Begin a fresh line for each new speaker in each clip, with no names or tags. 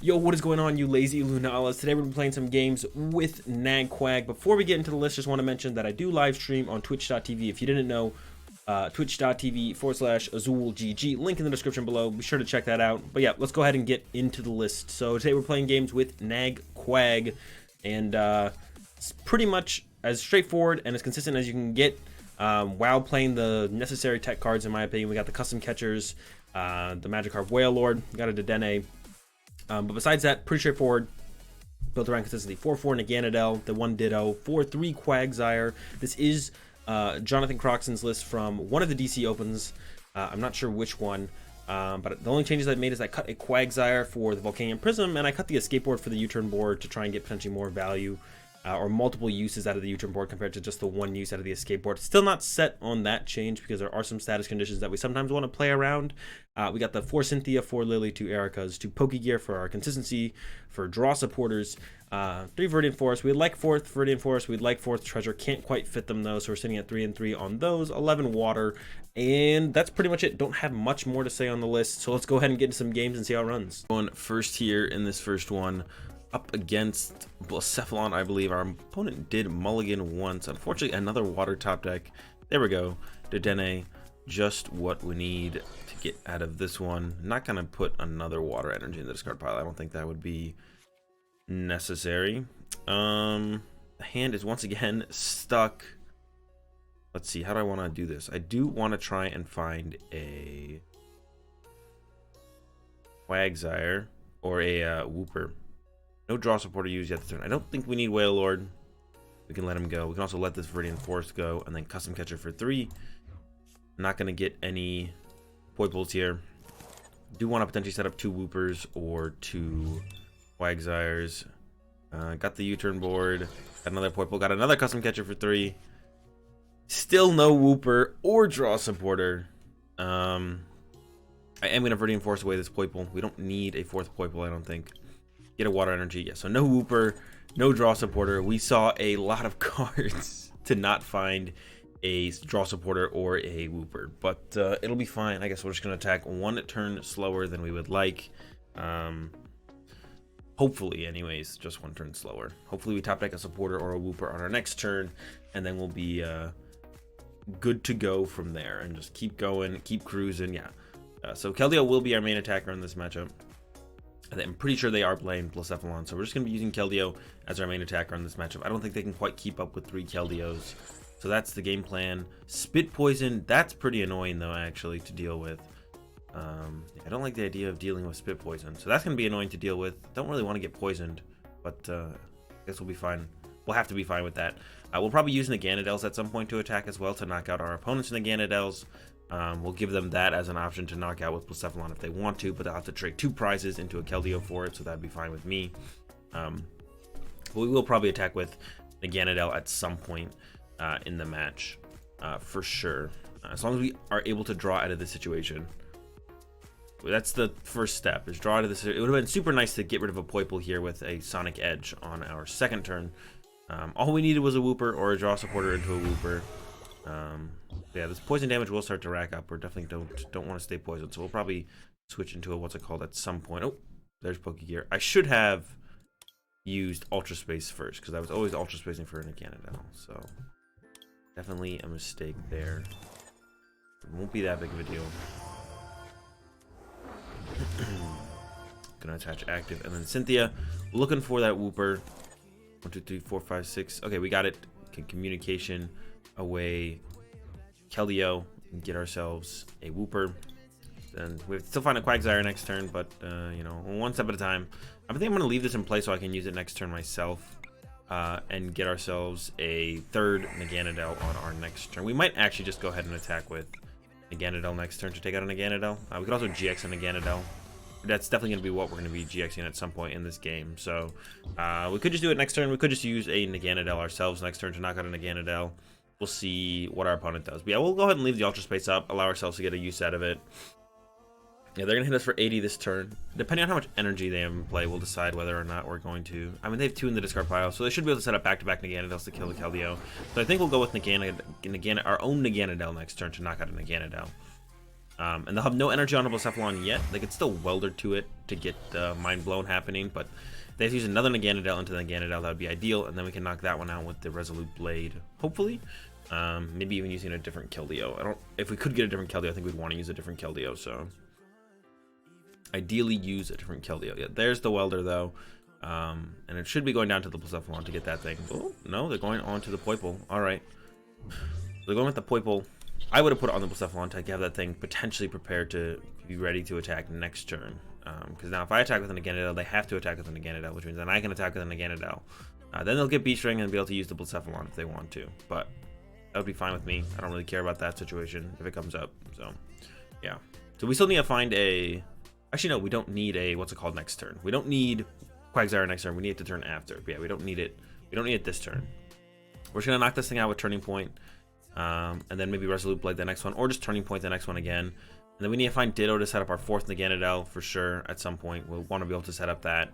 Yo, what is going on, you lazy Lunalas? Today we're playing some games with Nagquag. Before we get into the list, just want to mention that I do live stream on twitch.tv. If you didn't know, twitch.tv/AzulGG. Link in the description below. Be sure to check that out. But yeah, let's go ahead and get into the list. So today we're playing games with Nagquag. And it's pretty much as straightforward and as consistent as you can get while playing the necessary tech cards, in my opinion. We got the custom catchers, the Magikarp Whale Lord, got a Dedenne. But besides that, pretty straightforward. Built around consistency. 4/4 Naganadel, the 1 Ditto, 4/3 Quagsire. This is Jonathan Croxton's list from one of the DC Opens. I'm not sure which one. But the only changes I made is I cut a Quagsire for the Volcanion Prism, and I cut the escape board for the U-turn board to try and get potentially more value or multiple uses out of the U-turn board compared to just the one use out of the escape board. Still not set on that change because there are some status conditions that we sometimes want to play around. We got the 4 Cynthia, 4 Lily, 2 Erika's, 2 Pokegear for our consistency, for draw supporters, 3 Viridian Forest. We'd like 4th Viridian Forest, we'd like 4th Treasure. Can't quite fit them though, so we're sitting at 3 and 3 on those. 11 Water, and that's pretty much it. Don't have much more to say on the list, so let's go ahead and get into some games and see how it runs. Going first here in this first one, up against Blacephalon, I believe. Our opponent did mulligan once. Unfortunately, another water top deck. There we go. Dedenne, just what we need to get out of this one. Not going to put another water energy in the discard pile. I don't think that would be necessary. The hand is once again stuck. Let's see. How do I want to do this? I do want to try and find a Quagsire or a Wooper. No draw supporter used yet this turn. I don't think we need Whale Lord. We can let him go. We can also let this Viridian Forest go and then custom catcher for 3. Not going to get any Poipoles here. Do want to potentially set up 2 Woopers or 2 Quagsires. Got the U-turn board. Got another Poipole. Got another custom catcher for 3. Still no Wooper or draw supporter. I am going to Viridian Force away this Poipole. We don't need a 4th Poipole, I don't think. Get a water energy. Yeah, so no Wooper, no draw supporter. We saw a lot of cards to not find a draw supporter or a Wooper, but it'll be fine. I guess we're just going to attack 1 turn slower than we would like. Hopefully, anyways, just 1 turn slower. Hopefully we top deck a supporter or a Wooper on our next turn, and then we'll be good to go from there and just keep going, keep cruising. Yeah. So Keldeo will be our main attacker in this matchup. I'm pretty sure they are playing Blacephalon, so we're just going to be using Keldeo as our main attacker in this matchup. I don't think they can quite keep up with 3 Keldeos, so that's the game plan. Spit Poison, that's pretty annoying though, actually, to deal with. I don't like the idea of dealing with Spit Poison, so that's going to be annoying to deal with. Don't really want to get poisoned, but I guess we'll be fine. We'll have to be fine with that. We'll probably use Naganadels at some point to attack as well to knock out our opponent's Naganadels. We'll give them that as an option to knock out with Blacephalon if they want to, but they'll have to trade 2 prizes into a Keldeo for it, so that'd be fine with me. But we will probably attack with Naganadel at some point in the match, for sure. As long as we are able to draw out of this situation. That's the first step, is draw out of this. It would have been super nice to get rid of a Poipole here with a Sonic Edge on our second turn. All we needed was a Wooper or a draw supporter into a Wooper. Yeah, this poison damage will start to rack up. We definitely don't want to stay poisoned, so we'll probably switch into a what's it called at some point. Oh, there's Pokegear. I should have used Ultra Space first because I was always Ultra Spacing for Naganadel, so definitely a mistake there. It won't be that big of a deal. Gonna attach active and then Cynthia. Looking for that Wooper. 1, 2, 3, 4, 5, 6. Okay, we got it. Can communication away Keldeo and get ourselves a Wooper. Then we have to still find a Quagsire next turn, but you know, 1 step at a time. I think I'm going to leave this in place so I can use it next turn myself and get ourselves a 3rd Naganadel on our next turn. We might actually just go ahead and attack with Naganadel next turn to take out a Naganadel. We could also GX a Naganadel. That's definitely going to be what we're going to be GXing at some point in this game. So we could just do it next turn. We could just use a Naganadel ourselves next turn to knock out a Naganadel. We'll see what our opponent does. But yeah, we'll go ahead and leave the Ultra Space up, allow ourselves to get a use out of it. Yeah, they're going to hit us for 80 this turn. Depending on how much energy they have in play, we'll decide whether or not we're going to... I mean, they have 2 in the discard pile, so they should be able to set up back-to-back Naganadels to kill the Keldeo. So I think we'll go with our own Naganadel next turn to knock out a Naganadel. And they'll have no energy on Blacephalon yet. They could still welder to it to get the Mind Blown happening, but they have to use another Naganadel into the Naganadel. That would be ideal, and then we can knock that one out with the Resolute Blade, hopefully. Maybe even using a different Keldeo. If we could get a different Keldeo, I think we'd want to use a different Keldeo, so ideally use a different Keldeo. Yeah, there's the welder though. And it should be going down to the Blacephalon to get that thing. Oh, no, they're going on to the Poipole. Alright. They're going with the Poipole. I would have put it on the Blacephalon to have that thing potentially prepared to be ready to attack next turn. Because now if I attack with an Naganadel, they have to attack with an Naganadel, which means then I can attack with an Naganadel. Then they'll get Beach Ring and be able to use the Blacephalon if they want to. But that would be fine with me. I don't really care about that situation if it comes up. So, yeah. So we still need to find a... Actually, no, we don't need a... What's it called next turn? We don't need Quagsire next turn. We need it to turn after. But yeah, we don't need it. We don't need it this turn. We're just going to knock this thing out with Turning Point. And then maybe Resolute Blade the next one. Or just Turning Point the next one again. And then we need to find Ditto to set up our 4th Naganadel for sure at some point. We'll want to be able to set up that.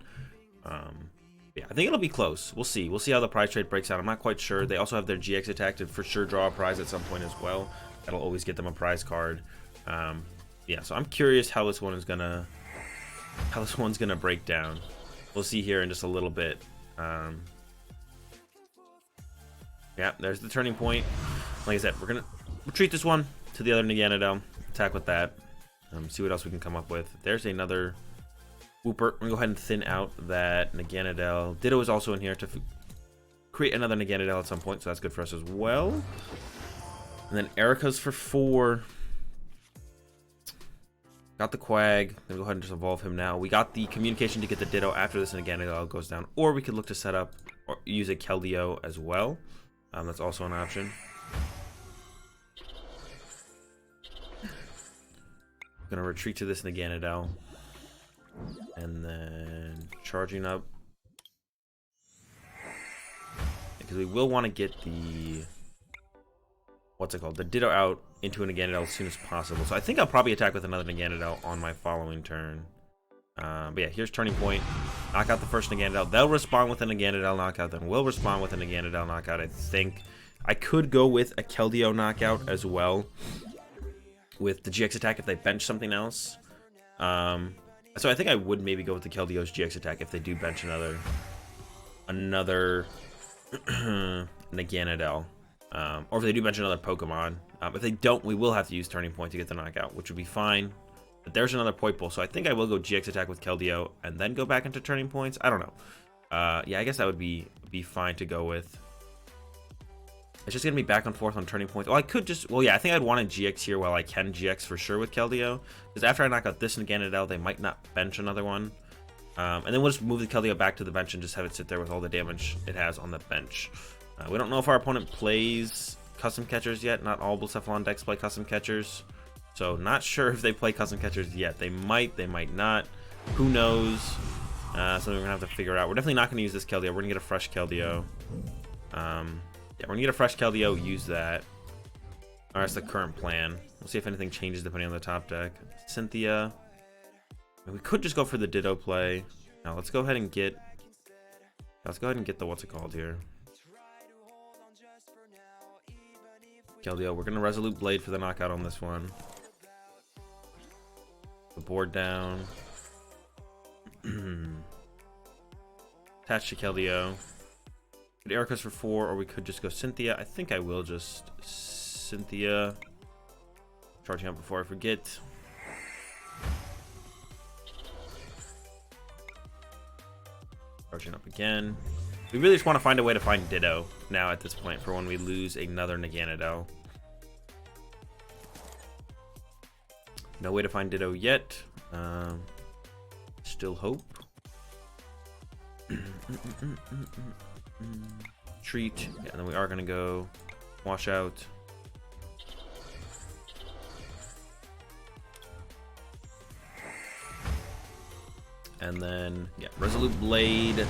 Yeah, I think it'll be close. We'll see. We'll see how the prize trade breaks out. I'm not quite sure. They also have their GX attack to for sure draw a prize at some point as well. That'll always get them a prize card. Yeah, so I'm curious how this one is gonna break down. We'll see here in just a little bit. Yeah, there's the Turning Point. Like I said, we're gonna retreat this one to the other Naganadel. Attack with that. See what else we can come up with. There's another Wooper. We're gonna go ahead and thin out that Naganadel. Ditto is also in here to create another Naganadel at some point, so that's good for us as well. And then Erica's for 4. Got the Quag. Gonna go ahead and just evolve him now. We got the communication to get the Ditto after this Naganadel goes down, or we could look to set up or use a Keldeo as well. That's also an option. Gonna retreat to this Naganadel. And then charging up. Because we will want to get the... What's it called? The Ditto out into an Naganadel as soon as possible. So I think I'll probably attack with another Naganadel on my following turn. But yeah, here's Turning Point. Knock out the first Naganadel. They'll respond with a Naganadel knockout. Then we'll respond with a Naganadel knockout, I think. I could go with a Keldeo knockout as well. With the GX attack if they bench something else. So I think I would maybe go with the Keldeo's GX attack if they do bench another Naganadel. Or if they do bench another Pokemon. If they don't, we will have to use Turning Point to get the knockout, which would be fine. But there's another Poipole, so I think I will go GX attack with Keldeo and then go back into Turning Points. I don't know. Yeah, I guess that would be fine to go with. It's just gonna be back and forth on Turning Points. Well, I could just... Well, yeah, I think I'd want to GX here while I can GX for sure with Keldeo. Because after I knock out this Naganadel, they might not bench another one. And then we'll just move the Keldeo back to the bench and just have it sit there with all the damage it has on the bench. We don't know if our opponent plays custom catchers yet. Not all Blacephalon decks play custom catchers. So not sure if they play custom catchers yet. They might not. Who knows? So we're going to have to figure it out. We're definitely not going to use this Keldeo. We're going to get a fresh Keldeo. Yeah, we're going to get a fresh Keldeo, use that. Or that's the current plan. We'll see if anything changes depending on the top deck. Cynthia. And we could just go for the Ditto play. Now let's go ahead and get... Let's go ahead and get the what's it called here. Keldeo. We're going to Resolute Blade for the knockout on this one. The board down. Attach to Keldeo. Erica's for 4, or we could just go Cynthia. I think I will just Cynthia. Charging up before I forget. Charging up again. We really just want to find a way to find Ditto now at this point for when we lose another Naganadel. No way to find Ditto yet. Still hope. Treat. Yeah, and then we are going to go wash out. And then, yeah, Resolute Blade.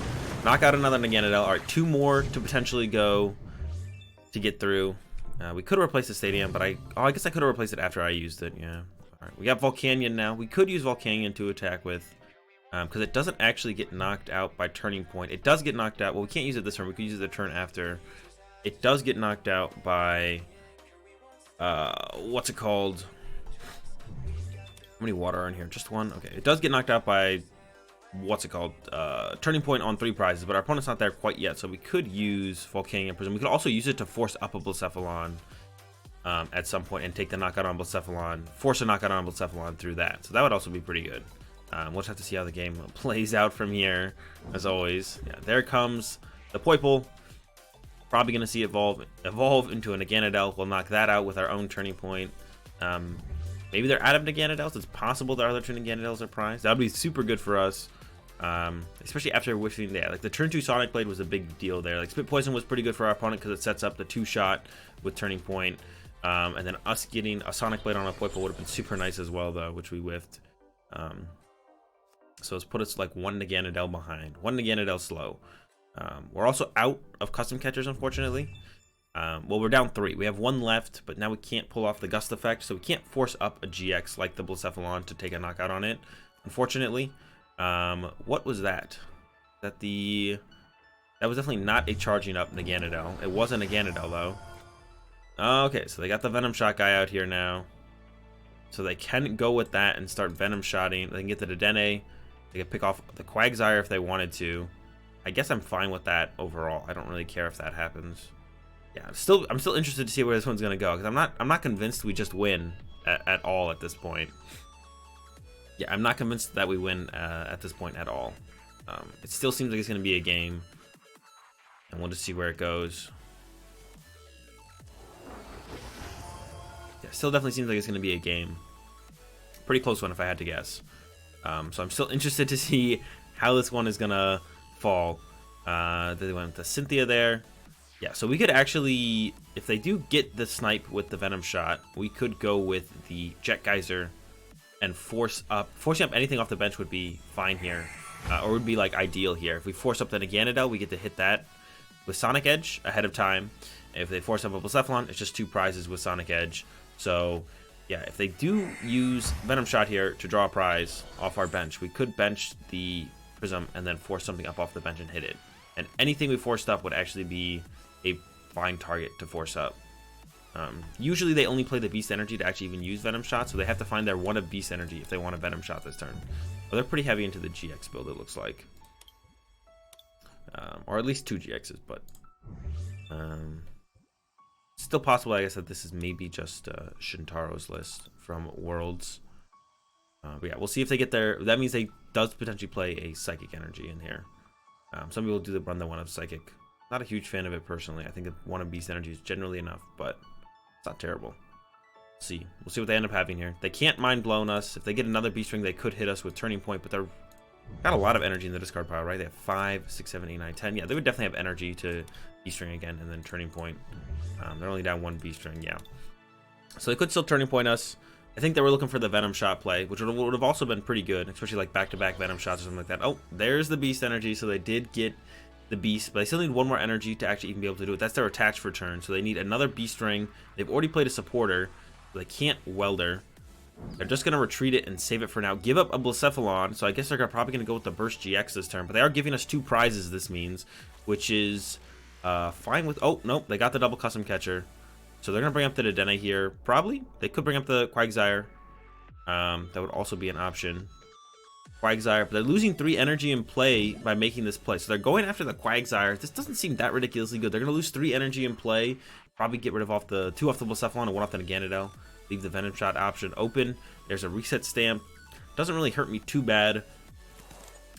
Knock out another Naganadel. Alright, 2 more to potentially go to get through. We could have replaced the Stadium, but I guess I could have replaced it after I used it, yeah. Alright, we got Volcanion now. We could use Volcanion to attack with. Because it doesn't actually get knocked out by Turning Point. It does get knocked out. Well, we can't use it this turn. We could use it the turn after. It does get knocked out by... what's it called? many water are in here? Just one? Okay, it does get knocked out by, what's it called? Turning point on 3 prizes, but our opponent's not there quite yet, so we could use Volcanic Prism. We could also use it to force up a Blacephalon at some point and take the knockout on Blacephalon, force a knockout on Blacephalon through that. So that would also be pretty good. We'll just have to see how the game plays out from here, as always. Yeah, there comes the Poiple. Probably going to see evolve into an Naganadel. We'll knock that out with our own turning point. Maybe they're out of Naganadels. It's possible the other two Naganadels are prized. That would be super good for us, especially after wishing. Yeah, like the turn 2 Sonic Blade was a big deal there. Like Spit Poison was pretty good for our opponent because it sets up the 2-shot with turning point. And then us getting a Sonic Blade on a Poiple would have been super nice as well, though, which we whiffed. So let's put us like 1 Naganadel behind, 1 Naganadel slow. We're also out of custom catchers, unfortunately. Well, we're down 3. We have 1 left, but now we can't pull off the Gust effect, so we can't force up a GX like the Blacephalon to take a knockout on it, unfortunately. What was that? That was definitely not a charging up Naganadel. It was a Naganadel, though. Okay, so they got the Venom Shot guy out here now. So they can go with that and start Venom Shotting. They can get the Dedenne. They can pick off the Quagsire if they wanted to. I guess I'm fine with that overall. I don't really care if that happens. Yeah, I'm still interested to see where this one's gonna go, because I'm not convinced we just win at all at this point. Yeah, I'm not convinced that we win at this point at all. It still seems like it's gonna be a game, and we'll just see where it goes. Yeah, still definitely seems like it's gonna be a game. Pretty close one if I had to guess. So I'm still interested to see how this one is gonna fall. They went to Cynthia there. Yeah, so we could actually, if they do get the snipe with the Venom Shot, we could go with the Jet Geyser and forcing up anything off the bench would be fine here, or would be like ideal here. If we force up the Naganadel, we get to hit that with Sonic Edge ahead of time. If they force up a Blacephalon, it's just 2 prizes with Sonic Edge. So yeah, if they do use Venom Shot here to draw a prize off our bench, we could bench the Prism and then force something up off the bench and hit it. And anything we forced up would actually be a fine target to force up. Usually they only play the Beast Energy to actually even use Venom Shot, so they have to find their 1 of Beast Energy if they want a Venom Shot this turn. But they're pretty heavy into the GX build, it looks like. Or at least 2 GXs, but still possible, I guess, that this is maybe just Shintaro's list from Worlds. But yeah, we'll see if they get there. That means they does potentially play a Psychic Energy in here. Some people do run the 1 of Psychic. Not a huge fan of it personally. I think that 1 of Beast Energy is generally enough, but it's not terrible. We'll see what they end up having here. They can't Mind Blown us. If they get another Beast Ring, they could hit us with Turning Point, but they're got a lot of energy in the discard pile, right? They have 5, 6, 7, 8, 9, 10. Yeah, they would definitely have energy to Beast Ring again and then Turning Point. They're only down 1 Beast Ring, yeah. So they could still Turning Point us. I think they were looking for the Venom Shot play, which would have also been pretty good, especially like back-to-back Venom Shots or something like that. Oh, there's the Beast Energy, so they did get the Beast, but they still need 1 more energy to actually even be able to do it. That's their attach for turn, so they need another Beast Ring. They've already played a Supporter, so they can't Welder. They're just going to retreat it and save it for now. Give up a Blacephalon, so I guess they're probably going to go with the Burst GX this turn, but they are giving us 2 prizes, this means, which is fine with... Oh, nope, they got the double Custom Catcher. So they're going to bring up the Dedenne here. Probably. They could bring up the Quagsire. That would also be an option. Quagsire, but they're losing 3 energy in play by making this play. So they're going after the Quagsire. This doesn't seem that ridiculously good. They're going to lose 3 energy in play. Probably get rid of 2 off the Blacephalon and 1 off the Naganadel. Leave the Venom Shot option open. There's a Reset Stamp. Doesn't really hurt me too bad.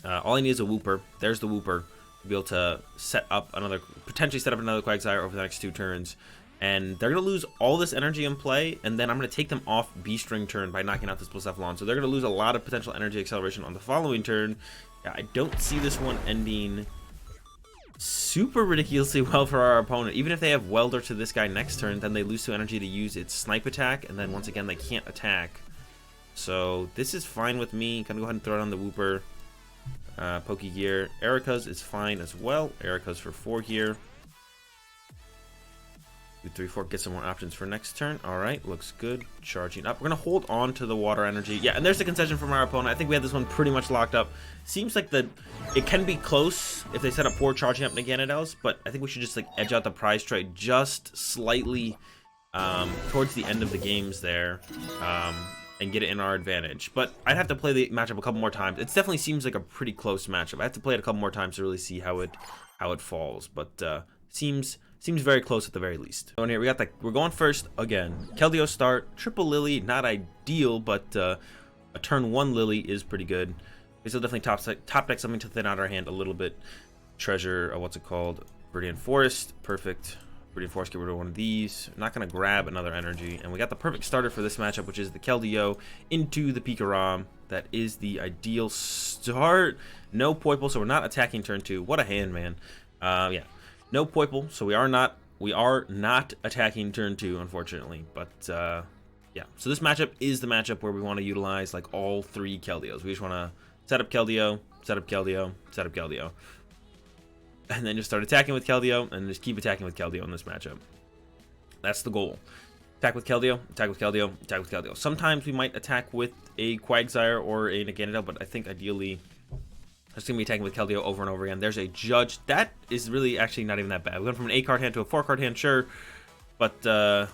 All I need is a Wooper. There's the Wooper. To be able to potentially set up another Quagsire over the next 2 turns. And they're going to lose all this energy in play, and then I'm going to take them off Beast Ring turn by knocking out this Blacephalon. So they're going to lose a lot of potential energy acceleration on the following turn. Yeah, I don't see this one ending super ridiculously well for our opponent. Even if they have Welder to this guy next turn, then they lose 2 energy to use its Snipe attack, and then once again they can't attack. So this is fine with me. Gonna go ahead and throw it on the Wooper. Pokegear. Erica's is fine as well. Erica's for 4 here. 2, 3, 4, get some more options for next turn. Alright, looks good. Charging up. We're going to hold on to the Water Energy. Yeah, and there's the concession from our opponent. I think we had this one pretty much locked up. Seems like it can be close if they set up 4 charging up Naganadels, but I think we should just like edge out the prize trade just slightly towards the end of the games there. and get it in our advantage. But I'd have to play the matchup a couple more times. It definitely seems like a pretty close matchup. I have to play it a couple more times to really see how it falls. But seems very close at the very least. So in here we got we're going first again. Keldeo start, triple Lily, not ideal, but a turn 1 Lily is pretty good. We still definitely top deck something to thin out our hand a little bit. Treasure, what's it called? Viridian Forest, perfect. Viridian Forest, get rid of one of these. I'm not gonna grab another energy, and we got the perfect starter for this matchup, which is the Keldeo into the Pikarom. That is the ideal start. No Poiple, so we're not attacking turn 2. What a hand, man. Yeah, no Poiple, so we are not attacking turn 2, unfortunately. But yeah, so this matchup is the matchup where we want to utilize like all 3 Keldeos. We just want to set up Keldeo, set up Keldeo, set up Keldeo, and then just start attacking with Keldeo, and just keep attacking with Keldeo in this matchup. That's the goal. Attack with Keldeo, attack with Keldeo, attack with Keldeo. Sometimes we might attack with a Quagsire or a Naganadel, but I think ideally just going to be attacking with Keldeo over and over again. There's a Judge. That is really actually not even that bad. We went from an 8-card hand to a 4-card hand, sure, but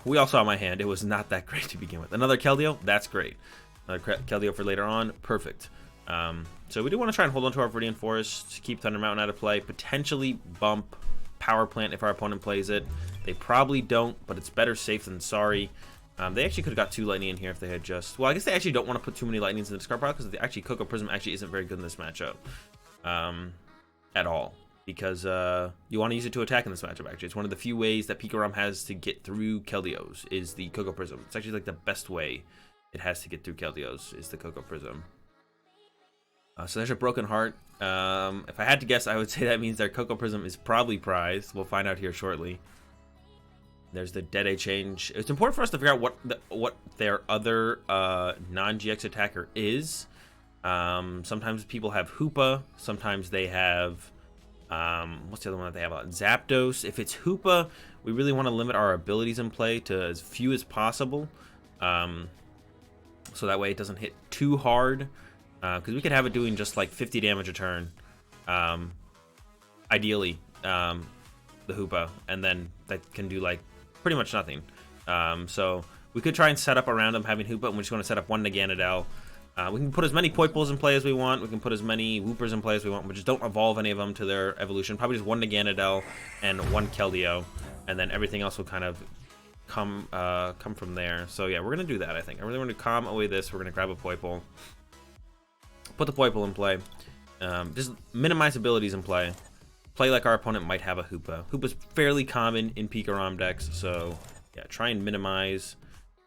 we all saw my hand. It was not that great to begin with. Another Keldeo, that's great. Another Keldeo for later on, perfect. So we do want to try and hold on to our Viridian Forest, keep Thunder Mountain out of play, potentially bump Power Plant if our opponent plays it. They probably don't, but it's better safe than sorry. They actually could have got 2 Lightning in here if they had just... Well, I guess they actually don't want to put too many Lightnings in the discard pile, because actually Cocoa Prism actually isn't very good in this matchup at all. Because you want to use it to attack in this matchup, actually. It's one of the few ways that Pikarom has to get through Keldeos, is the Cocoa Prism. It's actually like the best way it has to get through Keldeos, is the Cocoa Prism. So there's a Broken Heart. If I had to guess, I would say that means their Cocoa Prism is probably prized. We'll find out here shortly. There's the Dede change. It's important for us to figure out what their other non-GX attacker is. Sometimes people have Hoopa. Sometimes they have... what's the other one that they have? Zapdos. If it's Hoopa, we really want to limit our abilities in play to as few as possible. So that way it doesn't hit too hard. Because we could have it doing just like 50 damage a turn. Ideally, the Hoopa. And then that can do like pretty much nothing. So we could try and set up around them having Hoopa, and we just want to set up one Naganadel. We can put as many Poipoles in play as we want. We can put as many Woopers in play as we want. We just don't evolve any of them to their evolution. Probably just one Naganadel and one Keldeo, and then everything else will kind of come from there. So yeah, we're gonna do that. I think I really want to calm away this. We're gonna grab a Poipole, put the Poipole in play, just minimize abilities in play. Play like our opponent might have a Hoopa. Hoopa's fairly common in Pikarom decks, so yeah, try and minimize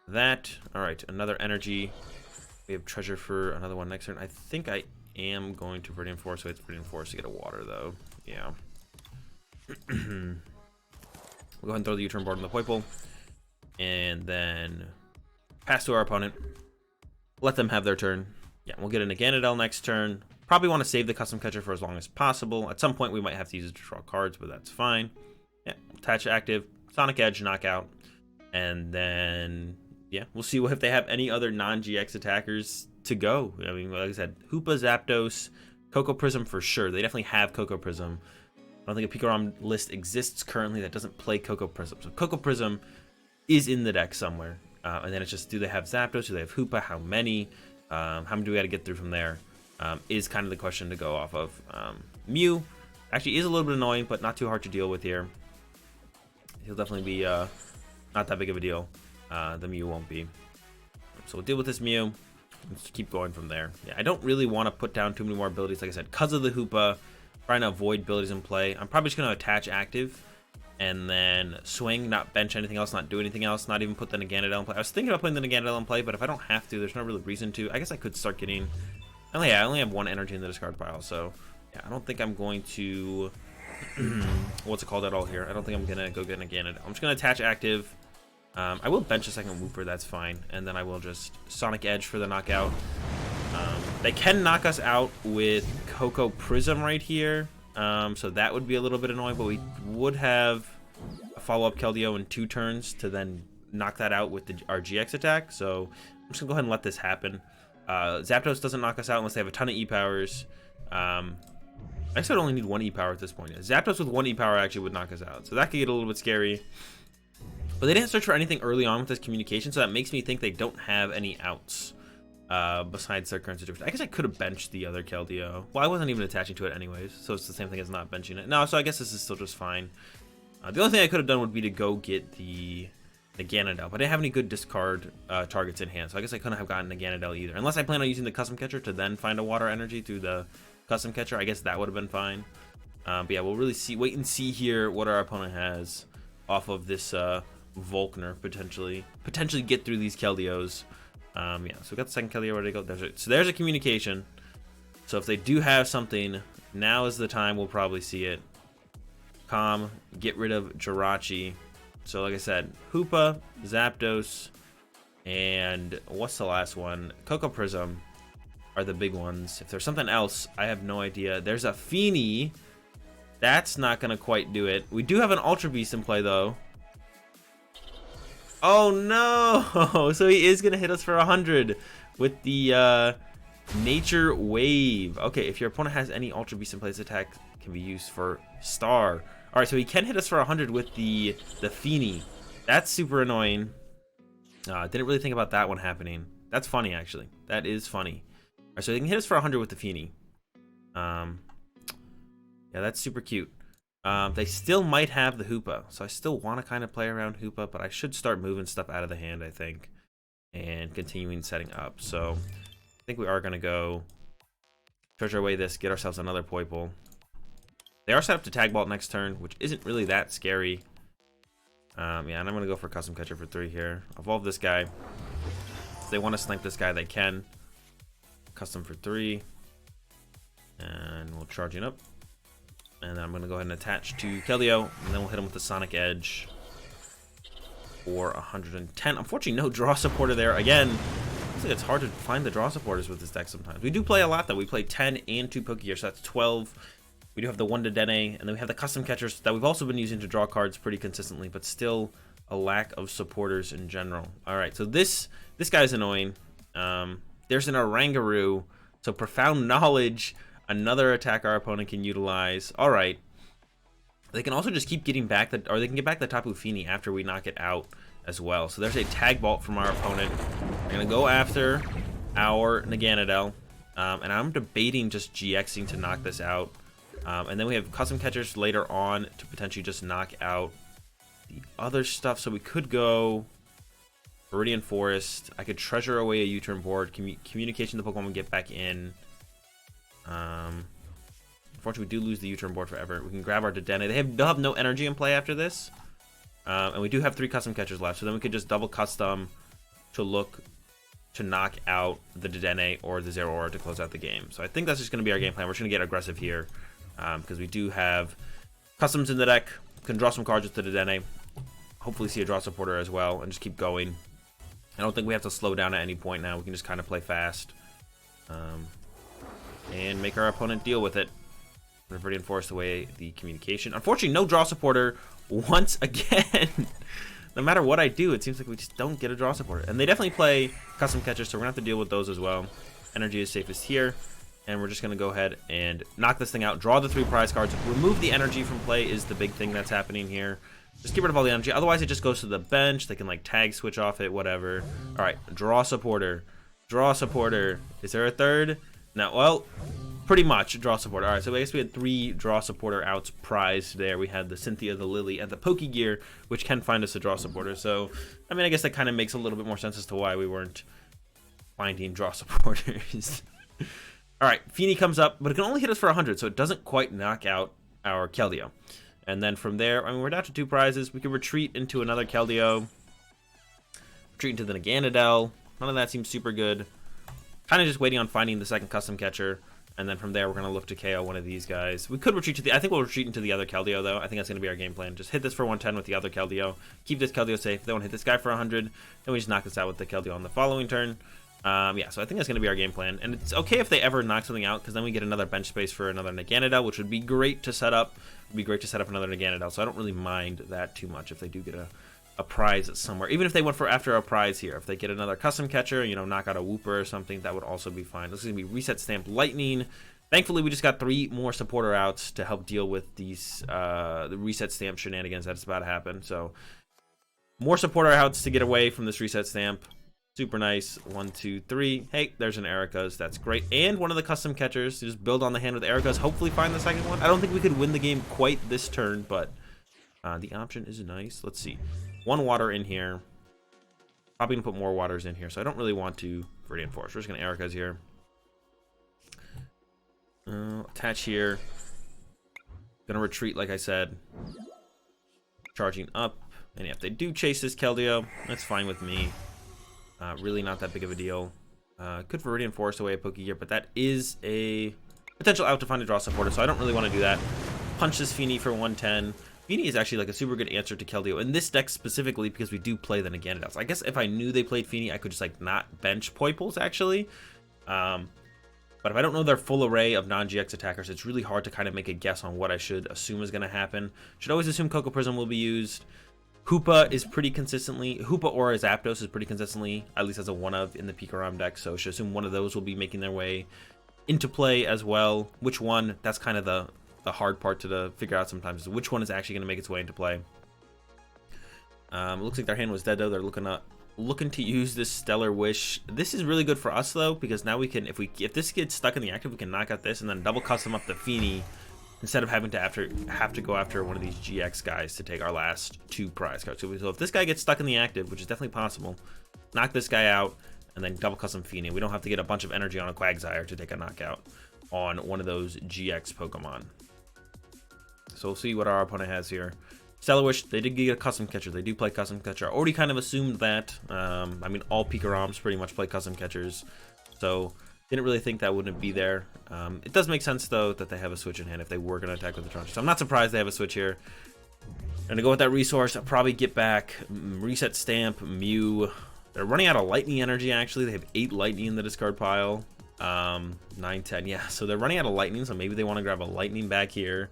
that. All right, another energy. We have Treasure for another one next turn. I think I am going to Viridian Forest, so it's Viridian Forest to get a water, though. Yeah. We'll go ahead and throw the U-turn board on the Poiple, and then pass to our opponent. Let them have their turn. Yeah, we'll get a Naganadel next turn. Probably want to save the Custom Catcher for as long as possible. At some point, we might have to use it to draw cards, but that's fine. Yeah, attach active, Sonic Edge, knockout, and then yeah, we'll see if they have any other non-GX attackers to go. I mean, like I said, Hoopa, Zapdos, Cocoa Prism for sure. They definitely have Cocoa Prism. I don't think a Pikarom list exists currently that doesn't play Cocoa Prism. So Cocoa Prism is in the deck somewhere. And then it's just, do they have Zapdos? Do they have Hoopa? How many? How many do we got to get through from there? Is kind of the question to go off of. Mew actually is a little bit annoying, but not too hard to deal with here. He'll definitely be not that big of a deal. The Mew won't be. So we'll deal with this Mew. Let's keep going from there. Yeah, I don't really want to put down too many more abilities, like I said, because of the Hoopa. Trying to avoid abilities in play. I'm probably just going to attach active and then swing, not bench anything else, not do anything else, not even put the Naganadel in play. I was thinking about putting the Naganadel in play, but if I don't have to, there's no really reason to. I guess I could start getting... Oh yeah, I only have one energy in the discard pile, so yeah, I don't think I'm going to... what's it called at all here? I don't think I'm going to go get Naganadel. I'm just going to attach active. I will bench a second Wooper, that's fine. And then I will just Sonic Edge for the knockout. They can knock us out with Cocoa Prism right here. So that would be a little bit annoying, but we would have a follow-up Keldeo in 2 turns to then knock that out with our GX attack. So I'm just going to go ahead and let this happen. Zapdos doesn't knock us out unless they have a ton of E-Powers. I guess I would only need 1 E-Power at this point. Zapdos with 1 E-Power actually would knock us out. So that could get a little bit scary. But they didn't search for anything early on with this communication, so that makes me think they don't have any outs. besides their current situation. I guess I could have benched the other Keldeo. Well, I wasn't even attaching to it anyways, so it's the same thing as not benching it. No, so I guess this is still just fine. The only thing I could have done would be to go get the Ganondorf, but I didn't have any good discard targets in hand, so I guess I couldn't have gotten the Ganondorf either. Unless I plan on using the custom catcher to then find a water energy through the custom catcher, I guess that would have been fine. But yeah, we'll really wait and see here what our opponent has off of this Volkner, potentially get through these Keldeos. Yeah, so we got the second Keldeo ready to go. So there's a communication. So if they do have something, now is the time we'll probably see it. Calm, get rid of Jirachi. So like I said, Hoopa, Zapdos, and what's the last one? Coco Prism are the big ones. If there's something else, I have no idea. There's a Feeny. That's not gonna quite do it. We do have an Ultra Beast in play though. Oh no! So he is gonna hit us for 100 with the Nature Wave. Okay, if your opponent has any Ultra Beast in play, this attack can be used for Star. All right, so he can hit us for 100 with the Feeny. That's super annoying. Didn't really think about that one happening. That's funny actually. That is funny. All right, so he can hit us for 100 with the Feeny. Yeah, that's super cute. They still might have the Hoopa, so I still want to kind of play around Hoopa, but I should start moving stuff out of the hand, I think, and continuing setting up. So I think we are going to go treasure away this, get ourselves another Poipole. They are set up to Tag Vault next turn, which isn't really that scary. Yeah, and I'm going to go for Custom Catcher for 3 here. Evolve this guy. If they want to snipe this guy, they can. Custom for 3. And we'll charge it up. And then I'm going to go ahead and attach to Keldeo, and then we'll hit him with the Sonic Edge for 110. Unfortunately, no draw supporter there. Again, I think it's hard to find the draw supporters with this deck sometimes. We do play a lot, though. We play 10 and 2 Pokegear, so that's 12. We do have the 1 Dedenne, and then we have the custom catchers that we've also been using to draw cards pretty consistently, but still a lack of supporters in general. All right, so this guy's annoying. There's an Oranguru, so Profound Knowledge, another attack our opponent can utilize. All right. They can also just keep getting back, or they can get back the Tapu Fini after we knock it out as well. So there's a Tag Vault from our opponent. We're going to go after our Naganadel. And I'm debating just GXing to knock this out. And then we have custom catchers later on to potentially just knock out the other stuff. So we could go Viridian Forest. I could treasure away a U-turn board. Communication to Pokemon get back in. Unfortunately, we do lose the U-turn board forever. We can grab our Dedenne. They'll have no energy in play after this. And we do have 3 custom catchers left. So then we could just double custom to look to knock out the Dedenne or the Zeraora to close out the game. So I think that's just going to be our game plan. We're just going to get aggressive here. Because we do have customs in the deck. Can draw some cards with the Dedenne. Hopefully see a draw supporter as well. And just keep going. I don't think we have to slow down at any point now. We can just kind of play fast. And make our opponent deal with it. Viridian Forest away the communication. Unfortunately, no draw supporter once again. No matter what I do, it seems like we just don't get a draw supporter. And they definitely play custom catchers, so we're going to have to deal with those as well. Energy is safest here. And we're just going to go ahead and knock this thing out. Draw the 3 prize cards. Remove the energy from play is the big thing that's happening here. Just get rid of all the energy. Otherwise, it just goes to the bench. They can, like, tag switch off it, whatever. All right, draw supporter. Draw supporter. Is there a third? No, well, pretty much draw supporter. All right, so I guess we had 3 draw supporter outs prized there. We had the Cynthia, the Lily, and the Pokegear, which can find us a draw supporter. So, I mean, I guess that kind of makes a little bit more sense as to why we weren't finding draw supporters. All right, Feeny comes up, but it can only hit us for 100, so it doesn't quite knock out our Keldeo. And then from there, I mean, we're down to 2 prizes. We can retreat into another Keldeo. Retreat into the Naganadel. None of that seems super good. Kind of just waiting on finding the second custom catcher. And then from there, we're going to look to KO one of these guys. We could retreat to the... I think we'll retreat into the other Keldeo, though. I think that's going to be our game plan. Just hit this for 110 with the other Keldeo. Keep this Keldeo safe. Then we'll hit this guy for 100. Then we just knock this out with the Keldeo on the following turn. Yeah, so I think that's going to be our game plan. And it's okay if they ever knock something out, because then we get another bench space for another Naganadel, which would be great to set up. It would be great to set up another Naganadel, so I don't really mind that too much if they do get a prize somewhere. Even if they went for after a prize here. If they get another custom catcher, you know, knock out a Wooper or something, that would also be fine. This is going to be Reset Stamp Lightning. Thankfully, we just got 3 more supporter outs to help deal with these the Reset Stamp shenanigans that's about to happen. So, more supporter outs to get away from this Reset Stamp. Super nice. 1, 2, 3. Hey, there's an Erica's. That's great. And one of the custom catchers. Just build on the hand with Erica's. Hopefully find the second one. I don't think we could win the game quite this turn, but the option is nice. Let's see. 1 water in here. Probably going to put more waters in here, so I don't really want to Viridian Force. We're just going to Erica's here. Attach here. Going to retreat, like I said. Charging up. And yeah, if they do chase this Keldeo, that's fine with me. Really not that big of a deal. Could Viridian Force away a Pokegear, but that is a potential out to find a draw supporter, so I don't really want to do that. Punch this Feeny for 110. Feeny is actually like a super good answer to Keldeo in this deck specifically because we do play the Naganadels. I guess if I knew they played Feeny, I could just like not bench Poiples actually. But if I don't know their full array of non-GX attackers, it's really hard to kind of make a guess on what I should assume is going to happen. Should always assume Coco Prism will be used. Hoopa is pretty consistently, Hoopa or Zapdos is pretty consistently, at least as a one-of in the Pikarom deck, so I should assume one of those will be making their way into play as well. Which one, that's kind of the hard part to figure out sometimes, is which one is actually going to make its way into play. It looks like their hand was dead though. They're looking to use this Stellar Wish. This is really good for us though, because now we can, if this gets stuck in the active, we can knock out this and then double custom up the Feeny, instead of having to have to go after one of these GX guys to take our last 2 prize cards. So if this guy gets stuck in the active, which is definitely possible, knock this guy out and then double custom Feeny. We don't have to get a bunch of energy on a Quagsire to take a knockout on one of those GX Pokemon. So we'll see what our opponent has here. Stellar Wish, they did get a custom catcher. They do play custom catcher. I already kind of assumed that. I mean, all Pikaroms pretty much play custom catchers. So didn't really think that wouldn't be there. It does make sense, though, that they have a switch in hand if they were going to attack with the Truncheon. So I'm not surprised they have a switch here. And to go with that resource, I'll probably get back Reset Stamp, Mew. They're running out of Lightning energy, actually. They have 8 Lightning in the discard pile. 9, 10, yeah. So they're running out of Lightning, so maybe they want to grab a Lightning back here.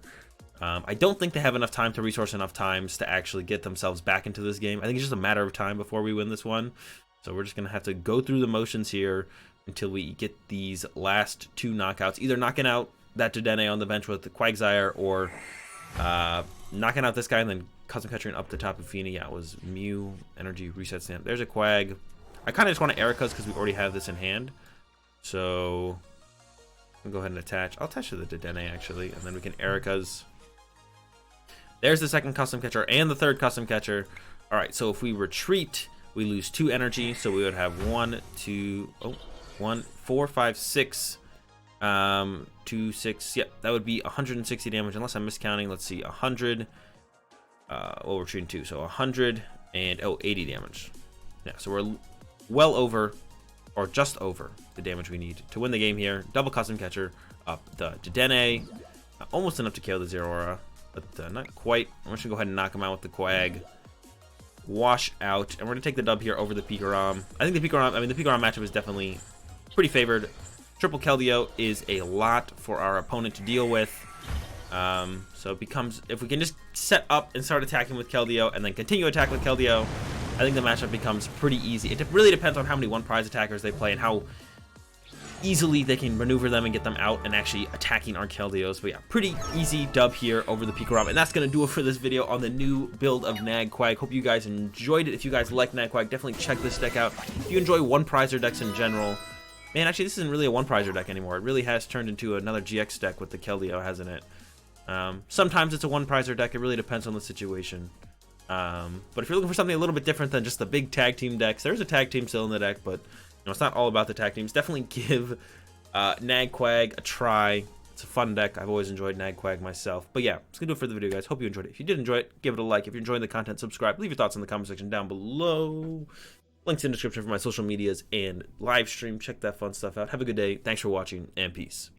I don't think they have enough time to resource enough times to actually get themselves back into this game. I think it's just a matter of time before we win this one. So we're just going to have to go through the motions here until we get these last 2 knockouts. Either knocking out that Dedenne on the bench with the Quagsire or knocking out this guy and then custom catching up the top of Feeny. Yeah, it was Mew, Energy, Reset Stamp. There's a Quag. I kind of just want to Erica's because we already have this in hand. So I'll go ahead and attach. I'll attach to the Dedenne actually, and then we can Erica's. There's the second custom catcher and the third custom catcher. All right, so if we retreat, we lose 2 energy, so we would have 1, 2, 4, 5, 6, 2, 6. Yep, that would be 160 damage, unless I'm miscounting. Let's see, 100. Well, we're retreating 2, so 100 and 80 damage. Yeah, so we're well over, or just over, the damage we need to win the game here. Double custom catcher up the Dedenne, almost enough to kill the Zeraora, but not quite. I'm just gonna go ahead and knock him out with the Quag. Wash out, and we're gonna take the dub here over the Pikarom. I think the Pikarom matchup is definitely pretty favored. Triple Keldeo is a lot for our opponent to deal with. So it becomes, if we can just set up and start attacking with Keldeo and then continue attacking with Keldeo, I think the matchup becomes pretty easy. It really depends on how many one prize attackers they play and how easily they can maneuver them and get them out and actually attacking our Keldeos. But yeah, pretty easy dub here over the Pikarom. And that's going to do it for this video on the new build of Nagquag. Hope you guys enjoyed it. If you guys like Nagquag, definitely check this deck out. If you enjoy one prizer decks in general, man, actually this isn't really a one prizer deck anymore. It really has turned into another GX deck with the Keldeo, hasn't it? Sometimes it's a one prizer deck. It really depends on the situation. But if you're looking for something a little bit different than just the big tag team decks, there's a tag team still in the deck, but you know, it's not all about the tag teams. Definitely give Nagquag a try. It's a fun deck. I've always enjoyed Nagquag myself. But yeah, that's gonna do it for the video, guys. Hope you enjoyed it. If you did enjoy it, give it a like. If you're enjoying the content, subscribe. Leave your thoughts in the comment section down below. Links in the description for my social medias and live stream. Check that fun stuff out. Have a good day. Thanks for watching, and peace.